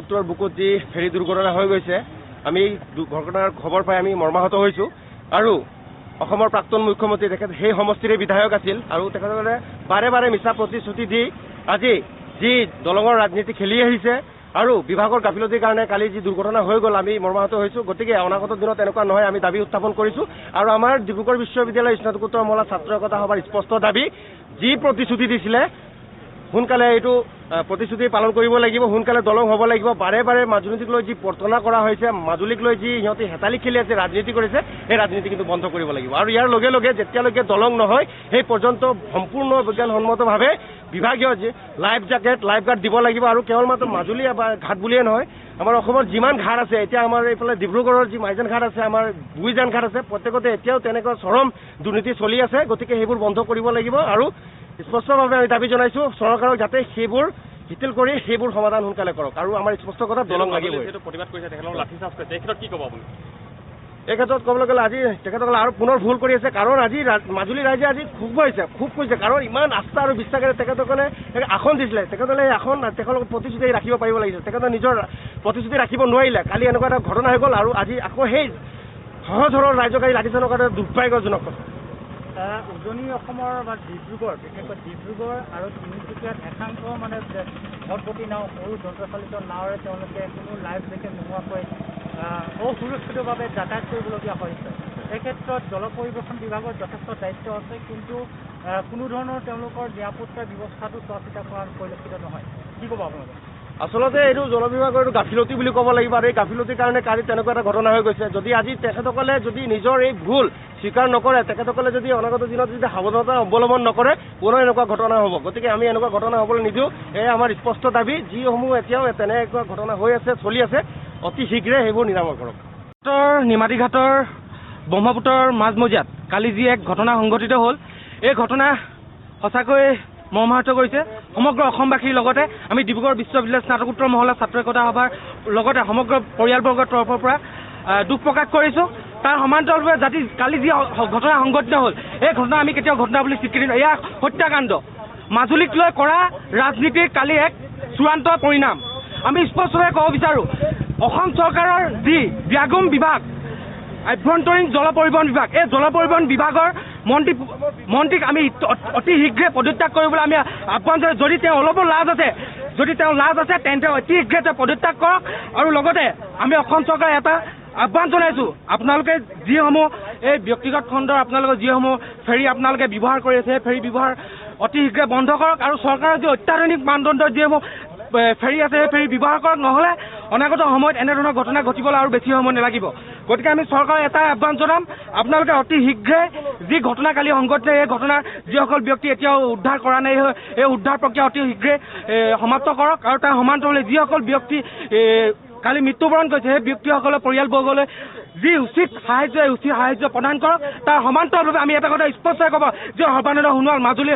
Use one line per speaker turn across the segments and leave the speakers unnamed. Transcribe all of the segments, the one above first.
ব্ৰহ্মপুত্ৰৰ বুকুত যি ফেৰী দুৰ্ঘটনা হৈ গৈছে আমি ঘটনাৰ খবৰ পাই আমি মৰ্মাহত হৈছোঁ আৰু অসমৰ প্ৰাক্তন মুখ্যমন্ত্ৰী তেখেত সেই সমষ্টিৰে বিধায়ক আছিল আৰু তেখেতসকলে বাৰে বাৰে মিছা প্ৰতিশ্ৰুতি দি আজি যি দলঙৰ ৰাজনীতি খেলি আহিছে আৰু বিভাগৰ গাফিলতিৰ কাৰণে কালি যি দুৰ্ঘটনা হৈ গ'ল আমি মৰ্মাহত হৈছোঁ। গতিকে অনাগত দিনত এনেকুৱা নহয় আমি দাবী উত্থাপন কৰিছোঁ আৰু আমাৰ ডিব্ৰুগড় বিশ্ববিদ্যালয়ৰ স্নাতকোত্তৰ মহলা ছাত্ৰ একতা সভাৰ স্পষ্ট দাবী যি প্ৰতিশ্ৰুতি দিছিলে সোনকালে এইটো প্ৰতিশ্ৰুতি পালন কৰিব লাগিব, সোনকালে দলং হ'ব লাগিব। বাৰে বাৰে মাজুলীক লৈ যি প্ৰৰ্তনা কৰা হৈছে, মাজুলীক লৈ যি সিহঁতে হেতালি খেলি আছে, ৰাজনীতি কৰিছে, সেই ৰাজনীতি কিন্তু বন্ধ কৰিব লাগিব আৰু ইয়াৰ লগে লগে যেতিয়ালৈকে দলং নহয় সেই পৰ্যন্ত সম্পূৰ্ণ বিজ্ঞানসন্মতভাৱে বিভাগীয় যি লাইফ জেকেট লাইফ গাৰ্ড দিব লাগিব আৰু কেৱল মাত্ৰ মাজুলী বা ঘাট বুলিয়ে নহয় আমাৰ অসমৰ যিমান ঘাট আছে এতিয়া আমাৰ এইফালে ডিব্ৰুগড়ৰ যি মাইজান ঘাট আছে আমাৰ গুইজান ঘাট আছে প্ৰত্যেকতে এতিয়াও তেনেকুৱা চৰম দুৰ্নীতি চলি আছে। গতিকে সেইবোৰ বন্ধ কৰিব লাগিব আৰু স্পষ্টভাৱে আমি দাবী জনাইছোঁ চৰকাৰক যাতে সেইবোৰ শিথিল কৰি সেইবোৰ সমাধান সোনকালে কৰক আৰু আমাৰ স্পষ্ট কথা দলং লাগিবই।
প্ৰতিবাদ কৰিছে তেখেতলোকক লাঠিচাৰ্জ কৰিছে, এই ক্ষেত্ৰত কি ক'ব আপুনি?
এই ক্ষেত্ৰত ক'বলৈ গ'লে আজি তেখেতসকলে আৰু পুনৰ ভুল কৰি আছে কাৰণ আজি মাজুলী ৰাইজে আজি খুব কৈছে কাৰণ ইমান আস্থা আৰু বিশ্বাসেৰে তেখেতসকলে আসন দিছিলে, তেখেতসকলে এই আসন তেখেতলোকৰ প্ৰতিশ্ৰুতি ৰাখিব পাৰিব লাগিছিল, তেখেতে নিজৰ প্ৰতিশ্ৰুতি ৰাখিব নোৱাৰিলে। কালি এনেকুৱা এটা ঘটনা হৈ গ'ল আৰু আজি আকৌ সেই সহজ সৰল ৰাইজক এই লাঠিচাৰ্জৰ কাৰণে দুৰ্ভাগ্যজনক কথা।
উজনি অসমৰ বা ডিব্ৰুগড় বিশেষকৈ ডিব্ৰুগড় আৰু তিনিচুকীয়াত একাংশ মানে ভটভটী নাও সৰু যন্ত্ৰচালিত নাৱেৰে তেওঁলোকে কোনো লাইফ জেকেট নোহোৱাকৈ অসুৰক্ষিতভাৱে যাতায়াত কৰিবলগীয়া হৈছে। এই ক্ষেত্ৰত জল পৰিবহণ বিভাগৰ যথেষ্ট দায়িত্ব আছে, কিন্তু কোনো ধৰণৰ তেওঁলোকৰ নিৰাপত্তাৰ ব্যৱস্থাটো চোৱা চিতা কৰাৰ পৰিলক্ষিত নহয়। কি ক'ব আপোনালোকে?
আচলতে এইটো জল বিভাগৰ এইটো গাফিলতি বুলি ক'ব লাগিব আৰু এই গাফিলতিৰ কাৰণে কালি তেনেকুৱা এটা ঘটনা হৈ গৈছে। যদি আজি তেখেতসকলে যদি নিজৰ এই ভুল স্বীকাৰ নকৰে, তেখেতসকলে যদি অনাগত দিনত যদি সাৱধানতা অৱলম্বন নকৰে পুনৰ এনেকুৱা ঘটনা হ'ব। গতিকে আমি এনেকুৱা ঘটনা হ'বলৈ নিদিওঁ, এয়া আমাৰ স্পষ্ট দাবী। যিসমূহ এতিয়াও তেনেকুৱা ঘটনা হৈ আছে চলি আছে অতি শীঘ্ৰে সেইবোৰ নিৰাময় কৰক।
নিমাতী ঘাটৰ ব্ৰহ্মপুত্ৰৰ মাজমজিয়াত কালি যি এক ঘটনা সংঘটিত হ'ল, এই ঘটনা সঁচাকৈ মৰ্মাহত কৰিছে সমগ্ৰ অসমবাসীৰ লগতে আমি ডিব্ৰুগড় বিশ্ববিদ্যালয় স্নাতকোত্তৰ মহলা ছাত্ৰ একতা সভাৰ লগতে সমগ্ৰ পৰিয়ালবৰ্গৰ তৰফৰ পৰা দুখ প্ৰকাশ কৰিছোঁ। তাৰ সমান্তৰালভাৱে জাতি কালি যি ঘটনা সংঘটিত হ'ল এই ঘটনা আমি কেতিয়াও ঘটনা বুলি স্বীকৃতি দিওঁ। এয়া হত্যাকাণ্ড, মাজুলীক লৈ কৰা ৰাজনীতিৰ কালি এক চূড়ান্ত পৰিণাম। আমি স্পষ্টভাৱে ক'ব বিচাৰোঁ অসম চৰকাৰৰ যি ব্যাগম বিভাগ আভ্যন্তৰীণ জল পৰিবহণ বিভাগ, এই জল পৰিবহণ বিভাগৰ মন্ত্ৰীক আমি অতি শীঘ্ৰে পদত্যাগ কৰিবলৈ আমি আহ্বান জনাইছোঁ। যদি তেওঁ অলপো লাজ আছে তেন্তে অতি শীঘ্ৰে তেওঁ পদত্যাগ কৰক আৰু লগতে আমি অসম চৰকাৰে এটা আহ্বান জনাইছোঁ আপোনালোকে যিসমূহ এই ব্যক্তিগত খণ্ডৰ আপোনালোকে যিসমূহ ফেৰী আপোনালোকে ব্যৱহাৰ কৰি আছে সেই ফেৰী ব্যৱহাৰ অতি শীঘ্ৰে বন্ধ কৰক আৰু চৰকাৰৰ যি অত্যাধুনিক মানদণ্ডৰ যিসমূহ ফেৰী আছে সেই ফেৰী ব্যৱহাৰ কৰক, নহ'লে অনাগত সময়ত এনেধৰণৰ ঘটনা ঘটিবলৈ আৰু বেছি সময় নালাগিব। গতিকে আমি চৰকাৰৰ এটা আহ্বান জনাম আপোনালোকে অতি শীঘ্ৰে যি ঘটনা কালি সংঘটিত এই ঘটনাৰ যিসকল ব্যক্তি এতিয়াও উদ্ধাৰ কৰা নাই এই উদ্ধাৰ প্ৰক্ৰিয়া অতি শীঘ্ৰে সমাপ্ত কৰক আৰু তাৰ সমান্তৰালে যিসকল ব্যক্তি কালি মৃত্যুবৰণ কৰিছে সেই ব্যক্তিসকলৰ পৰিয়ালবৰ্গলৈ যি উচিত সাহায্য প্ৰদান কৰক। তাৰ সমান্তৰালভাৱে আমি এটা কথা স্পষ্টকৈ ক'ব যে সৰ্বানন্দ সোণোৱাল মাজুলী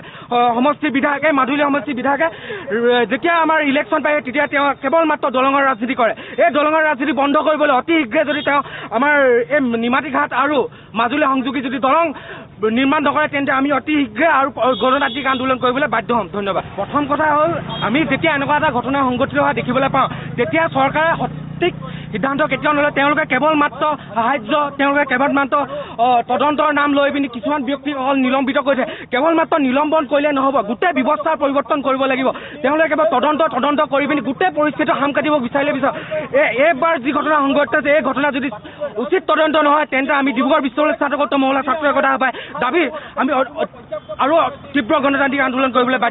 সমষ্টিৰ বিধায়কে যেতিয়া আমাৰ ইলেকশ্যন পায় তেতিয়া তেওঁ কেৱল মাত্ৰ দলঙৰ ৰাজনীতি কৰে। এই দলঙৰ ৰাজনীতি বন্ধ কৰিবলৈ অতি শীঘ্ৰে যদি তেওঁ আমাৰ এই নিমাতী ঘাট আৰু মাজুলী সংযোগী যদি দলং নিৰ্মাণ নকৰে তেন্তে আমি অতি শীঘ্ৰে আৰু গণতান্ত্ৰিক আন্দোলন কৰিবলৈ বাধ্য হ'ম। ধন্যবাদ। প্ৰথম কথা হ'ল আমি যেতিয়া এনেকুৱা এটা ঘটনা সংঘটিত হোৱা দেখিবলৈ পাওঁ তেতিয়া চৰকাৰে সঠিক সিদ্ধান্ত কেতিয়াও নলয়। তেওঁলোকে কেৱল মাত্ৰ সাহায্য, তেওঁলোকে কেৱল মাত্ৰ তদন্তৰ নাম লৈ পিনি কিছুমান ব্যক্তিক অকল নিলম্বিত কৰিছে। কেৱল মাত্ৰ নিলম্বন কৰিলে নহ'ব, গোটেই ব্যৱস্থাৰ পৰিৱৰ্তন কৰিব লাগিব। তেওঁলোকে কেৱল তদন্ত কৰি পিনি গোটেই পৰিস্থিতি সাম কাটিব বিচাৰিলে এইবাৰ যি ঘটনা সংঘটিত হৈছে এই ঘটনা যদি উচিত তদন্ত নহয় তেন্তে আমি ডিব্ৰুগড় বিশ্ববিদ্যালয় স্নাতকোত্তৰ মহলা ছাত্ৰ একতা সভাই দাবী আমি আৰু তীব্ৰ গণতান্ত্ৰিক আন্দোলন কৰিবলৈ বাধ্য